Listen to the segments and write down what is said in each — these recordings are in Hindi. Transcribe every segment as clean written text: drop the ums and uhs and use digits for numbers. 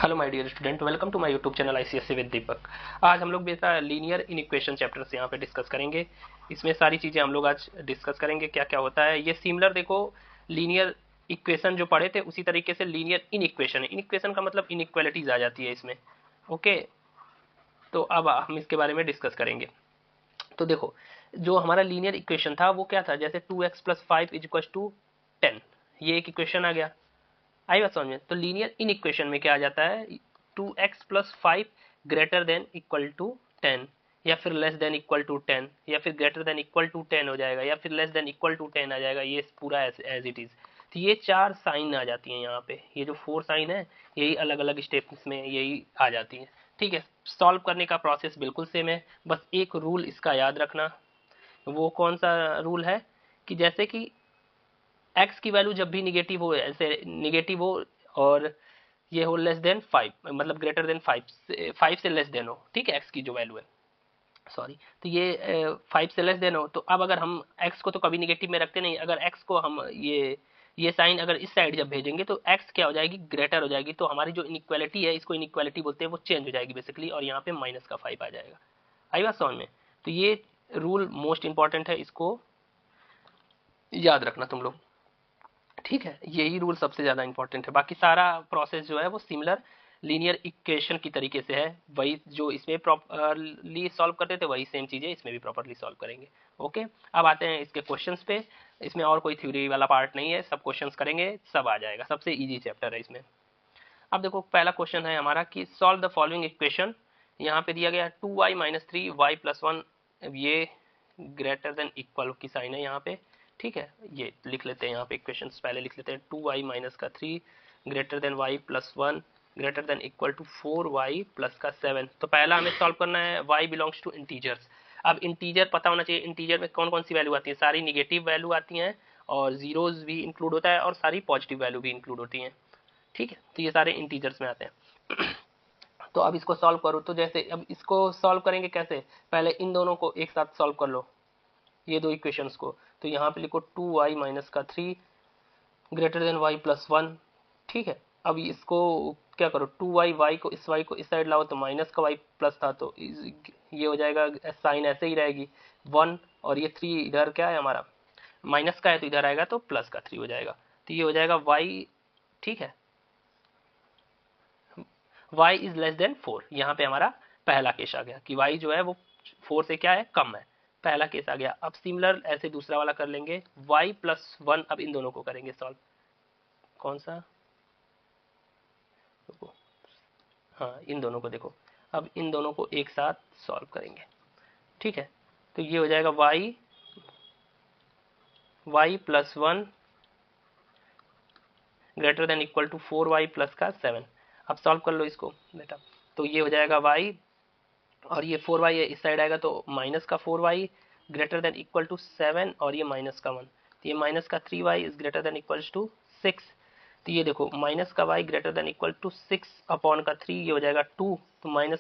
Hello my dear student, welcome to my YouTube channel ICSC with Deepak. आज हम लोग बेटा लीनियर इनइक्वेशन चैप्टर से यहाँ पे डिस्कस करेंगे। इसमें सारी चीज़ें हम लोग आज डिस्कस करेंगे, क्या क्या होता है ये सिमिलर। देखो, लीनियर इक्वेशन जो पढ़े थे उसी तरीके से लीनियर इनइक्वेशन है। इनइक्वेशन का मतलब इनइक्वालिटीज आ जाती है इसमें। ओके, तो अब हम इसके बारे में डिस्कस करेंगे। तो देखो, जो हमारा लीनियर इक्वेशन था वो क्या था, जैसे 2x + 5 = 10, ये एक इक्वेशन आ गया। आई बात समझ में। तो लीनियर इन इक्वेशन में क्या आ जाता है, 2x + 5 > 10, या फिर < 10, या फिर < 10 हो जाएगा, या फिर < 10 आ जाएगा। ये पूरा एज इट इज। तो ये चार साइन आ जाती हैं यहाँ पे, ये जो 4 साइन है यही अलग अलग स्टेप्स में यही आ जाती है। ठीक है, सॉल्व करने का प्रोसेस बिल्कुल सेम है, बस एक रूल इसका याद रखना। वो कौन सा रूल है कि जैसे कि x की वैल्यू जब भी निगेटिव हो, ऐसे निगेटिव हो और ये हो <5, मतलब >5 से लेस देन हो। ठीक है, x की जो वैल्यू है, सॉरी, तो ये 5 से लेस देन हो। तो अब अगर हम x को तो कभी निगेटिव में रखते नहीं, अगर x को हम ये साइन अगर इस साइड जब भेजेंगे तो x क्या हो जाएगी, ग्रेटर हो जाएगी। तो हमारी जो इनइक्वालिटी है, इसको इनइक्वालिटी बोलते हैं, वो चेंज हो जाएगी बेसिकली, और यहाँ पे -5 आ जाएगा। आई बात समझ में। तो ये रूल मोस्ट इंपॉर्टेंट है, इसको याद रखना तुम लोग। ठीक है, यही रूल सबसे ज्यादा इंपॉर्टेंट है। बाकी सारा प्रोसेस जो है वो सिमिलर लीनियर इक्वेशन की तरीके से है, वही जो इसमें प्रॉपरली सॉल्व करते थे वही सेम चीजें इसमें भी प्रॉपरली सॉल्व करेंगे। ओके, अब आते हैं इसके क्वेश्चंस पे। इसमें और कोई थ्योरी वाला पार्ट नहीं है, सब क्वेश्चंस करेंगे, सब आ जाएगा। सबसे इजी चैप्टर है इसमें। अब देखो, पहला क्वेश्चन है हमारा कि सॉल्व द फॉलोइंग इक्वेशन। यहाँ पे दिया गया 2y - 3y + 1, ये > की साइन है यहाँ पे। ठीक है, ये लिख लेते हैं यहाँ पे इक्वेशन पहले लिख लेते हैं। 2y - 3 > y + 1 > 4y + 7। तो पहला हमें सॉल्व करना है y बिलोंग्स टू इंटीजर्स। अब इंटीजर पता होना चाहिए, इंटीजर में कौन कौन सी वैल्यू आती है, सारी निगेटिव वैल्यू आती हैं और जीरोज भी इंक्लूड होता है और सारी पॉजिटिव वैल्यू भी इंक्लूड होती हैं। ठीक है, तो ये सारे इंटीजर्स में आते हैं। तो अब इसको सॉल्व करो, तो जैसे अब इसको सॉल्व करेंगे कैसे, पहले इन दोनों को एक साथ सॉल्व कर लो, ये दो इक्वेशंस को। तो यहाँ पे लिखो 2y - 3 > y + 1। ठीक है, अब इसको क्या करो, 2y, y को इस साइड लाओ तो माइनस का y प्लस था, तो ये हो जाएगा, साइन ऐसे ही रहेगी 1, और ये 3 इधर क्या है हमारा माइनस का है, तो इधर आएगा तो प्लस का 3 हो जाएगा। तो ये हो जाएगा y। ठीक है, y < 4। यहाँ पे हमारा पहला केस आ गया कि y जो है वो 4 से क्या है, कम है। पहला केस आ गया। अब सिमिलर ऐसे दूसरा वाला कर लेंगे, y + 1। अब इन दोनों को करेंगे सॉल्व। कौन सा, देखो, हाँ, इन दोनों को देखो। अब इन दोनों को एक साथ सॉल्व करेंगे। ठीक है, तो ये हो जाएगा y + 1 > 4y + 7। अब सॉल्व कर लो इसको बेटा। तो ये हो जाएगा y, और ये 4y है, इस साइड आएगा तो -4y > 7, और ये -1। तो ये -3y > 6। तो ये देखो, -y > 6 अपॉन का 3, ये हो जाएगा 2। तो -y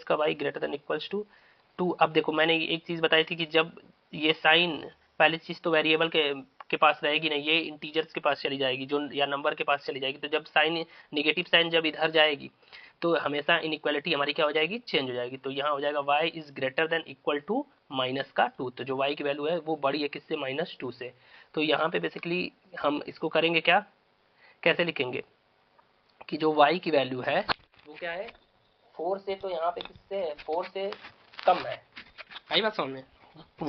> 2। अब देखो, मैंने एक चीज बताई थी कि जब ये साइन, पहली चीज तो वेरिएबल के पास रहेगी नहीं, ये इंटीजर्स के पास चली जाएगी, जो या नंबर के पास चली जाएगी। तो जब साइन, निगेटिव साइन जब इधर जाएगी तो हमेशा इनइक्वालिटी हमारी क्या हो जाएगी, चेंज हो जाएगी। तो यहाँ हो जाएगा y > -2। तो जो y की वैल्यू है वो बड़ी है किससे, -2 से। तो यहाँ पे बेसिकली हम इसको करेंगे क्या, कैसे लिखेंगे कि जो y की वैल्यू है वो क्या है, 4 से, तो यहाँ पे किससे है, 4 से कम है। आई बात समझ में।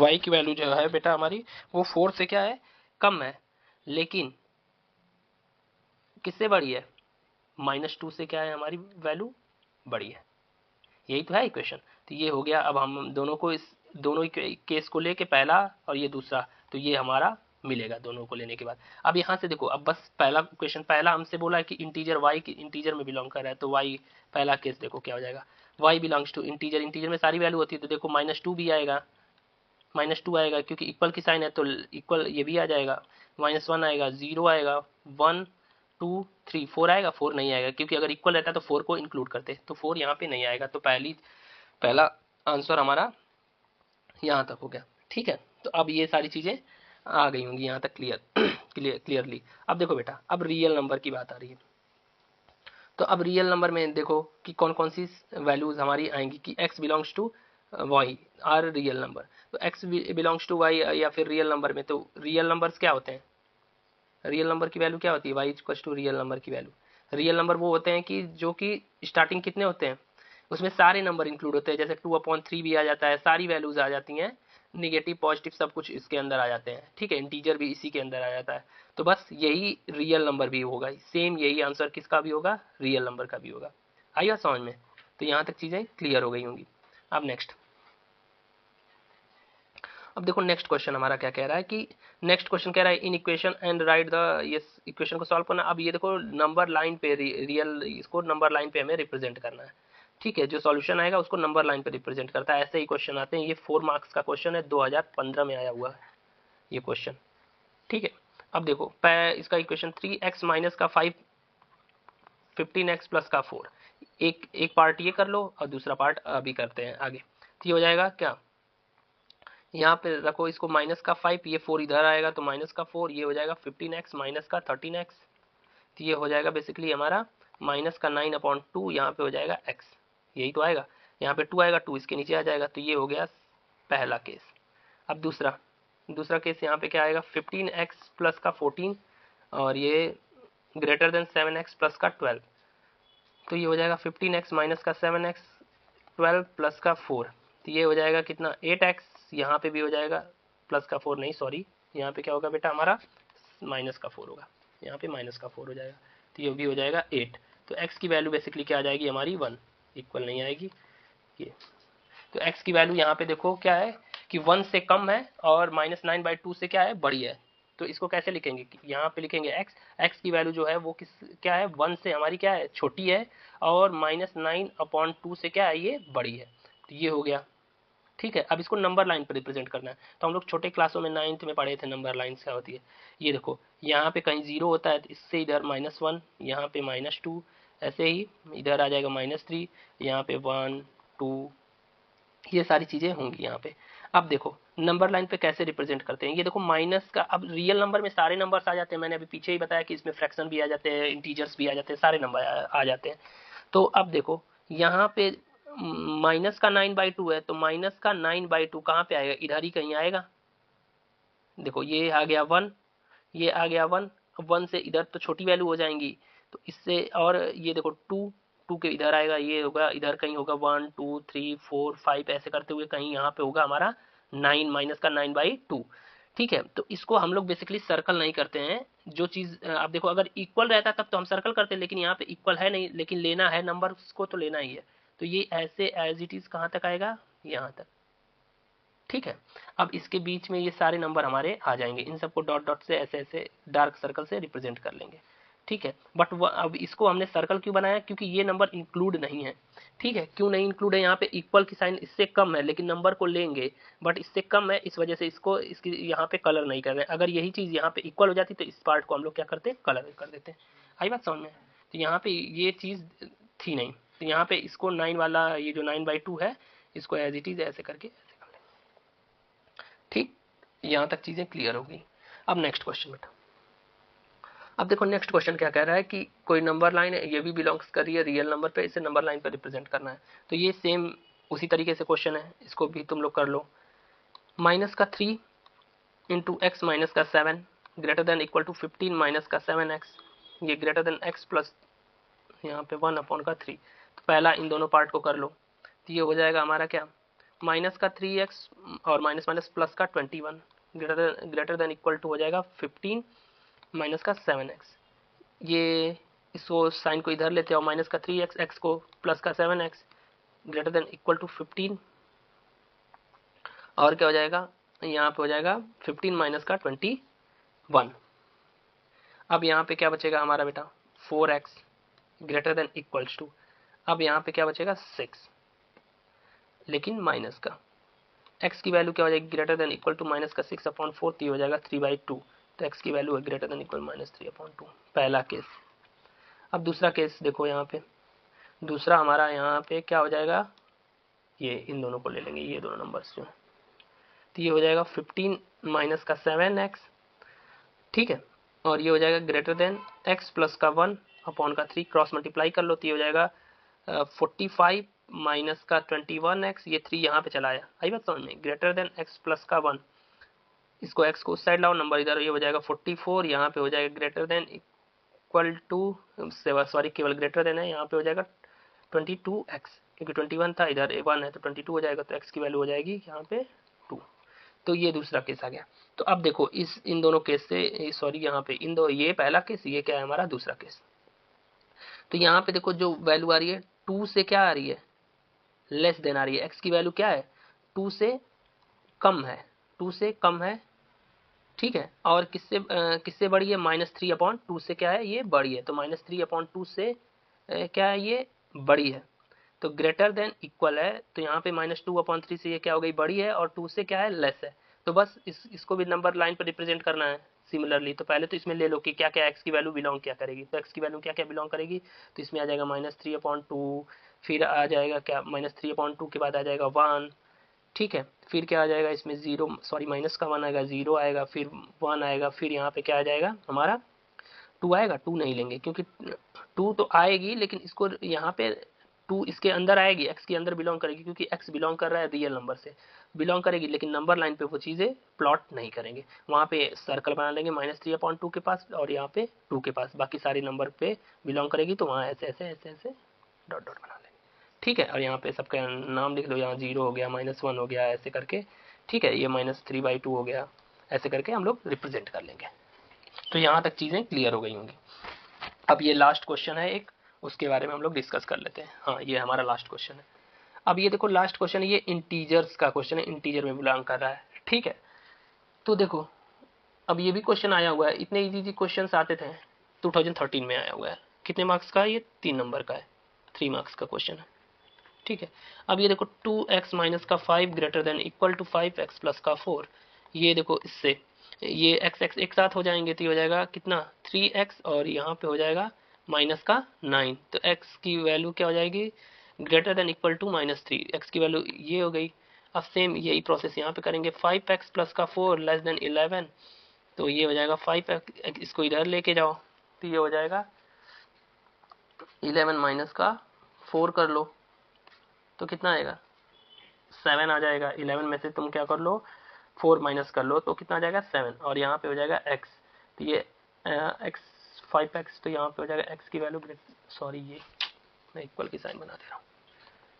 y की वैल्यू जो है बेटा हमारी, वो 4 से क्या है, कम है, लेकिन किससे बड़ी है, -2 से क्या है हमारी वैल्यू, बड़ी है। यही तो है इक्वेशन। तो ये हो गया। अब हम दोनों को, इस दोनों केस को लेके, पहला और ये दूसरा, तो ये हमारा मिलेगा दोनों को लेने के बाद। अब यहाँ से देखो, अब बस पहला क्वेश्चन, पहला हमसे बोला है कि इंटीजर y की इंटीजर में बिलोंग कर रहा है, तो y, पहला केस देखो क्या हो जाएगा, y belongs to integer. Integer में सारी वैल्यू होती है, तो देखो -2 भी आएगा, -2 आएगा क्योंकि इक्वल की साइन है, तो इक्वल ये भी आ जाएगा। -1 आएगा, 0 आएगा, 1 2 3 4 आएगा, 4 नहीं आएगा क्योंकि अगर इक्वल रहता तो 4 को इंक्लूड करते, तो 4 यहाँ पे नहीं आएगा। तो पहला आंसर हमारा यहाँ तक हो गया। ठीक है, तो अब ये सारी चीजें आ गई होंगी यहाँ तक क्लियरली। अब देखो बेटा, अब रियल नंबर की बात आ रही है। तो अब रियल नंबर में देखो कि कौन कौन सी वैल्यूज हमारी आएंगी कि x belongs to y are real number. तो x बिलोंग्स टू वाई या फिर रियल नंबर में, तो रियल नंबर्स क्या होते हैं, रियल नंबर की वैल्यू क्या होती है, y equals to real number की वैल्यू। रियल नंबर वो होते हैं कि जो कि स्टार्टिंग कितने होते हैं, उसमें सारे नंबर इंक्लूड होते हैं, जैसे 2/3 भी आ जाता है, सारी वैल्यूज आ जाती हैं, निगेटिव पॉजिटिव सब कुछ इसके अंदर आ जाते हैं, ठीक है, इंटीजर भी इसी के अंदर आ जाता है। तो बस यही रियल नंबर भी होगा, सेम यही आंसर किसका भी होगा, रियल नंबर का भी होगा। आइए समझ में, तो यहाँ तक चीजें क्लियर हो गई होंगी। अब नेक्स्ट, अब देखो नेक्स्ट क्वेश्चन हमारा क्या कह रहा है कि नेक्स्ट क्वेश्चन कह रहा है in equation and right the, ये इक्वेशन को सॉल्व करना। अब ये देखो नंबर लाइन पे रियल, इसको नंबर लाइन पे हमें रिप्रेजेंट करना है, ठीक है, जो सॉल्यूशन आएगा उसको नंबर लाइन पे रिप्रेजेंट करता है। ऐसे ही क्वेश्चन आते हैं, ये 4 मार्क्स का क्वेश्चन है, 2015 में आया हुआ है ये क्वेश्चन, ठीक है। अब देखो इसका इक्वेशन 3x माइनस का 5 15x प्लस का 4, एक पार्ट ये कर लो और दूसरा पार्ट अभी करते हैं आगे। तो ये हो जाएगा क्या, यहाँ पे रखो इसको माइनस का 5, ये 4 इधर आएगा तो माइनस का 4, ये हो जाएगा 15x माइनस का 13x। तो ये हो जाएगा बेसिकली हमारा माइनस का 9/2, यहाँ पे हो जाएगा x, यही तो आएगा, यहाँ पे 2 आएगा, 2 इसके नीचे आ जाएगा। तो ये हो गया पहला केस। अब दूसरा केस यहाँ पे क्या आएगा, 15x प्लस का 14 और ये ग्रेटर देन 7x प्लस का 12। तो ये हो जाएगा 15x माइनस का 7x 12 प्लस का 4। तो ये हो जाएगा कितना 8x, यहाँ पे भी हो जाएगा प्लस का 4 नहीं सॉरी, यहाँ पे क्या होगा बेटा हमारा माइनस का 4 होगा, यहाँ पे माइनस का 4 हो जाएगा। तो ये भी हो जाएगा 8। तो x की वैल्यू बेसिकली क्या आ जाएगी हमारी 1, इक्वल नहीं आएगी ये। तो x की वैल्यू यहाँ पे देखो क्या है कि 1 से कम है और -9/2 से क्या है बड़ी है। तो इसको कैसे लिखेंगे, यहाँ पे लिखेंगे x की वैल्यू जो है वो क्या है 1 से हमारी क्या है छोटी है और -9/2 से क्या है ये बड़ी है। तो ये हो गया, ठीक है। अब इसको नंबर लाइन पर रिप्रेजेंट करना है। तो हम लोग छोटे क्लासों में 9th में पढ़े थे नंबर लाइन क्या होती है। ये देखो यहाँ पे कहीं 0 होता है तो इससे इधर -1, यहाँ पे -2, ऐसे ही इधर आ जाएगा -3, यहाँ पे 1 2, ये सारी चीजें होंगी यहाँ पे। अब देखो नंबर लाइन पे कैसे रिप्रेजेंट करते हैं, ये देखो माइनस का, अब रियल नंबर में सारे नंबर्स आ जाते हैं, मैंने अभी पीछे ही बताया कि इसमें फ्रैक्शन भी आ जाते हैं, इंटीजर्स भी आ जाते हैं, सारे नंबर आ जाते हैं। तो अब देखो यहाँ पे माइनस का 9/2 है, तो माइनस का 9/2 कहाँ पे आएगा, इधर ही कहीं आएगा। देखो ये आ गया 1, ये आ गया 1, 1 से इधर तो छोटी वैल्यू हो जाएंगी, तो इससे और ये देखो 2, 2 के इधर आएगा, ये होगा इधर कहीं होगा 1 2 3 4 5 ऐसे करते हुए कहीं यहाँ पे होगा हमारा 9, माइनस का 9/2, ठीक है। तो इसको हम लोग बेसिकली सर्कल नहीं करते हैं, जो चीज आप देखो अगर इक्वल रहता तब तो हम सर्कल करते हैं, लेकिन यहाँ पे इक्वल है नहीं, लेकिन लेना है नंबर को तो लेना ही है। तो ये ऐसे एज इट इज कहाँ तक आएगा, यहाँ तक, ठीक है। अब इसके बीच में ये सारे नंबर हमारे आ जाएंगे, इन सबको डॉट डॉट से ऐसे ऐसे डार्क सर्कल से रिप्रेजेंट कर लेंगे, ठीक है। बट अब इसको हमने सर्कल क्यों बनाया, क्योंकि ये नंबर इंक्लूड नहीं है, ठीक है। क्यों नहीं इंक्लूड है, यहाँ पे इक्वल की साइन इससे कम है लेकिन नंबर को लेंगे, बट इससे कम है इस वजह से इसको इसकी यहाँ पे कलर नहीं कर रहे हैं। अगर यही चीज यहाँ पे इक्वल हो जाती तो इस पार्ट को हम लोग क्या करते हैं, कलर कर देते हैं। आई बात समझ में। तो यहाँ पे ये चीज थी नहीं, तो यहाँ पे इसको 9 वाला ये जो 9/2 है इसको एज इट इज ऐसे करके, ठीक, यहां तक चीजें क्लियर हो गई। अब नेक्स्ट क्वेश्चन बेटा, अब देखो नेक्स्ट क्वेश्चन क्या कह रहा है कि कोई नंबर लाइन है, ये भी बिलोंग्स कर रही है रियल नंबर पे, इसे नंबर लाइन पे रिप्रेजेंट करना है। तो ये सेम उसी तरीके से क्वेश्चन है, इसको भी तुम लोग कर लो। माइनस का 3 इंटू एक्स माइनस का 7 greater than equal to 15 minus का 7x, ये ग्रेटर देन x प्लस यहाँ पे 1/3। तो पहला इन दोनों पार्ट को कर लो, तो ये हो जाएगा हमारा क्या, माइनस का 3x और माइनस माइनस प्लस का 21 ग्रेटर देन इक्वल टू हो जाएगा 15 माइनस का 7x। ये इसको साइन को इधर लेते हैं और माइनस का 3x, x को प्लस का 7x greater than equal to 15, और क्या हो जाएगा यहाँ पे हो जाएगा 15 माइनस का 21। अब यहाँ पे क्या बचेगा हमारा बेटा 4x greater than equals to, अब यहाँ पे क्या बचेगा 6, लेकिन माइनस का x की वैल्यू क्या हो जाएगी greater than equal to minus का 6/4, तो हो जाएगा 3/2। तो x की वैल्यू है ग्रेटर देन इक्वल -3/2, पहला केस। अब दूसरा केस देखो, यहाँ पे दूसरा हमारा यहाँ पे क्या हो जाएगा, ये इन दोनों को ले लेंगे, ये दोनों नंबर्स जो है, तो ये हो जाएगा 15 माइनस का 7x, ठीक है, और ये हो जाएगा ग्रेटर देन x प्लस का 1 अपॉन का 3 क्रॉस मल्टीप्लाई कर लो तो ये हो जाएगा 45 माइनस का 21x, ये 3 यहाँ पे चला आया, आई बात समझ में, ग्रेटर देन x प्लस का 1, इसको x को उस साइड लाओ, नंबर इधर, ये हो जाएगा 44, यहाँ पे हो जाएगा greater than equal to, sorry केवल ग्रेटर देन है, यहाँ पे हो जाएगा 22x, क्योंकि 21 था, इधर 1 है तो 22 हो जाएगा, तो x की वैल्यू हो जाएगी यहाँ पे 2। तो ये दूसरा केस आ गया। तो अब देखो इन दोनों केस से, सॉरी यहाँ पे ये पहला केस, ये क्या है हमारा दूसरा केस। तो यहाँ पे देखो जो वैल्यू आ रही है 2 से क्या आ रही है, लेस देन आ रही है, x की वैल्यू क्या है 2 से कम है, 2 से कम है, ठीक है, और किससे बड़ी है, -3/2 से क्या है, ये बड़ी है, तो -3/2 से क्या है, ये बड़ी है, तो ग्रेटर देन इक्वल है, तो यहाँ पे -2/3 से ये क्या हो गई, बड़ी है, और 2 से क्या है, लेस है। तो बस इसको भी नंबर लाइन पर रिप्रेजेंट करना है सिमिलरली। तो पहले तो इसमें ले लो कि क्या क्या x की वैल्यू बिलोंग क्या करेगी, तो x की वैल्यू क्या क्या बिलोंग करेगी, तो इसमें आ जाएगा -3/2, फिर आ जाएगा क्या, -3/2 के बाद आ जाएगा 1, ठीक है, फिर क्या आ जाएगा इसमें 0, सॉरी माइनस का 1 आएगा, 0 आएगा, फिर 1 आएगा, फिर यहाँ पे क्या आ जाएगा हमारा 2 आएगा, 2 नहीं लेंगे क्योंकि 2 तो आएगी, लेकिन इसको यहाँ पे 2 इसके अंदर आएगी, x के अंदर बिलोंग करेगी, क्योंकि x बिलोंग कर रहा है रियल नंबर से बिलोंग करेगी, लेकिन नंबर लाइन पे वो चीज़ें प्लॉट नहीं करेंगे, वहाँ पे सर्कल बना लेंगे -3/2 के पास और यहाँ पे 2 के पास, बाकी सारी नंबर पे बिलोंग करेगी, तो वहाँ ऐसे ऐसे ऐसे ऐसे डॉट डॉट बना लेंगे, ठीक है, और यहाँ पे सबका नाम लिख लो, यहाँ 0 हो गया, -1 हो गया, ऐसे करके, ठीक है, ये -3/2 हो गया, ऐसे करके हम लोग रिप्रेजेंट कर लेंगे। तो यहाँ तक चीज़ें क्लियर हो गई होंगी। अब ये लास्ट क्वेश्चन है एक, उसके बारे में हम लोग डिस्कस कर लेते हैं। हाँ, ये हमारा लास्ट क्वेश्चन है। अब ये देखो लास्ट क्वेश्चन है, ये इंटीजर्स का क्वेश्चन है, इंटीजर में बिलोंग कर रहा है, ठीक है। तो देखो अब ये भी क्वेश्चन आया हुआ है, इतने इजी क्वेश्चन आते थे 2013 में आया हुआ है, कितने मार्क्स का है, ये 3 नंबर का है, 3 मार्क्स का क्वेश्चन है, ठीक है। अब ये देखो 2x माइनस का 5 greater than equal to 5x plus का 4, ये देखो इससे ये x एक साथ हो जाएंगे, तो ये हो जाएगा कितना 3x, और यहाँ पे हो जाएगा माइनस का 9, तो x की वैल्यू क्या हो जाएगी, greater than equal to -3, x की वैल्यू ये हो गई। अब सेम यही प्रोसेस यहाँ पे करेंगे, 5x प्लस का 4 लेस देन 11, तो ये हो जाएगा 5x, इसको इधर लेके जाओ, तो ये हो जाएगा 11 माइनस का 4 कर लो, तो कितना आएगा 7 आ जाएगा, 11 में से तुम क्या कर लो 4 माइनस कर लो, तो कितना आ जाएगा 7, और यहाँ पे हो जाएगा x, तो ये x 5x, तो यहाँ पे हो जाएगा x की वैल्यू, सॉरी ये मैं इक्वल की साइन बना दे रहा हूँ,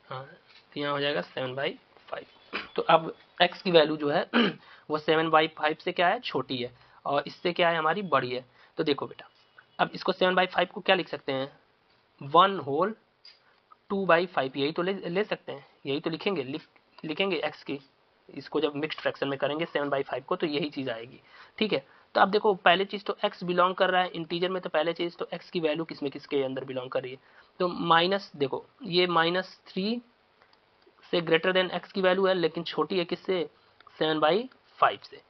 हाँ, तो यहाँ हो जाएगा 7/5। तो अब x की वैल्यू जो है वो 7/5 से क्या है, छोटी है, और इससे क्या है हमारी बड़ी है। तो देखो बेटा, अब इसको 7/5 को क्या लिख सकते हैं, 1 होल 2/5, यही तो ले सकते हैं, यही तो लिखेंगे x की, इसको जब मिक्स्ड फ्रैक्शन में करेंगे 7/5 को, तो यही चीज़ आएगी, ठीक है। तो अब देखो पहले चीज़ तो x बिलोंग कर रहा है इंटीजर में, तो पहले चीज़ तो x की वैल्यू किसके अंदर बिलोंग कर रही है, तो माइनस, देखो ये -3 से ग्रेटर देन x की वैल्यू है, लेकिन छोटी है किससे, 7/5 से,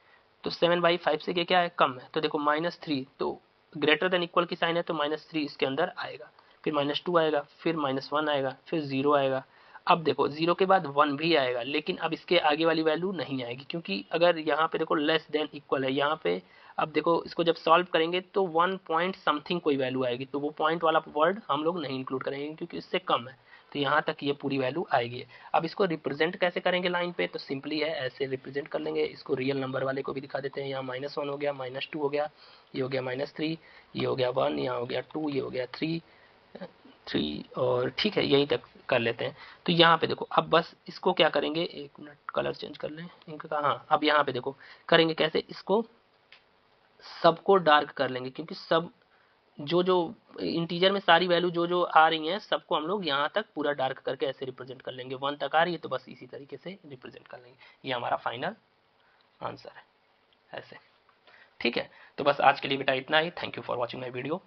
तो 7/5 से क्या है, कम है, तो देखो -3, तो ग्रेटर देन इक्वल की साइन है, तो -3 इसके अंदर आएगा, फिर -2 आएगा, फिर -1 आएगा, फिर 0 आएगा। अब देखो 0 के बाद 1 भी आएगा, लेकिन अब इसके आगे वाली वैल्यू नहीं आएगी, क्योंकि अगर यहाँ पे देखो लेस देन इक्वल है, यहाँ पे अब देखो इसको जब सॉल्व करेंगे तो 1 पॉइंट समथिंग कोई वैल्यू आएगी, तो वो पॉइंट वाला वर्ड हम लोग नहीं इंक्लूड करेंगे क्योंकि इससे कम है, तो यहाँ तक ये पूरी वैल्यू आएगी। अब इसको रिप्रेजेंट कैसे करेंगे लाइन पे, तो सिंपली है ऐसे रिप्रेजेंट कर लेंगे, इसको रियल नंबर वाले को भी दिखा देते हैं, यहाँ -1 हो गया, -2 हो गया, ये हो गया -3, ये हो गया 1, यहाँ हो गया 2, ये हो गया 3, और ठीक है यहीं तक कर लेते हैं। तो यहाँ पे देखो अब बस इसको क्या करेंगे, एक मिनट कलर चेंज कर लें इनका, हाँ अब यहाँ पे देखो करेंगे कैसे, इसको सबको डार्क कर लेंगे, क्योंकि सब जो जो इंटीजर में सारी वैल्यू जो जो आ रही हैं सबको हम लोग यहाँ तक पूरा डार्क करके ऐसे रिप्रेजेंट कर लेंगे, 1 तक आ रही है तो बस इसी तरीके से रिप्रेजेंट कर लेंगे, ये हमारा फाइनल आंसर है ऐसे, ठीक है। तो बस आज के लिए बेटा इतना ही, thank you for watching my video.